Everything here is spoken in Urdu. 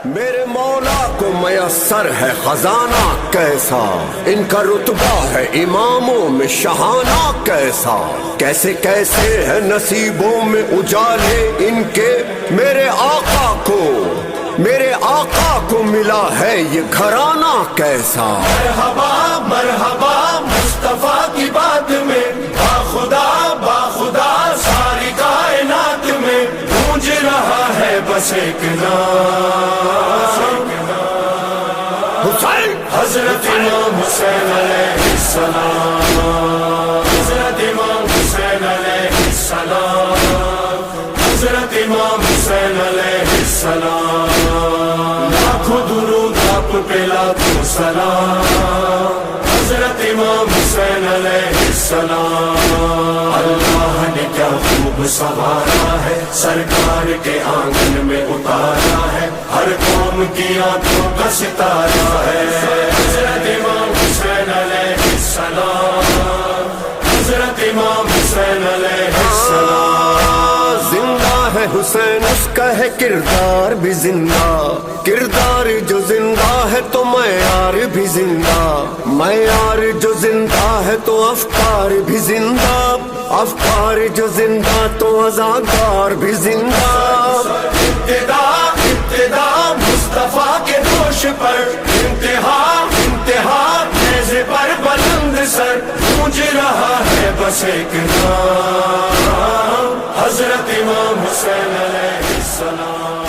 میرے مولا کو میسر ہے خزانہ کیسا، ان کا رتبہ ہے اماموں میں شہانہ کیسا، کیسے کیسے ہے نصیبوں میں اجالے ان کے، میرے آقا کو ملا ہے یہ گھرانہ کیسا۔ مرحبا مرحبا مصطفیٰ کی بات میں، باخدا ساری کائنات میں گونج رہا ہے بس ایک نام، حسین حضرت امام حسین علیہ السلام، حضرت امام حسین علیہ السلام، حضرت امام حسین علیہ السلام، لاکھوں درود آپ پہ لاکھوں سلام، حضرت امام حسین علیہ السلام۔ اللہ نے کیا خوب سنوارا ہے، سرکار کے آنگن میں اتارا ہے، ہر قوم کی آنکھوں کا ستارہ ہے، حضرت امام حسین علیہ السلام، حضرت امام حسین علیہ السلام۔ زندہ ہے حسین اس کا ہے کردار بھی زندہ، کردار جو زندہ ہے تو معیار بھی زندہ، معیار جو زندہ ہے تو افکار بھی زندہ، افکار جو زندہ تو ازادار بھی زندہ۔ ابتدا مصطفیٰ کے دوش پر، انتہا نیزے پر بلند سر، گونج رہا ہے بس ایک نام، حضرت امام حسین علیہ السلام۔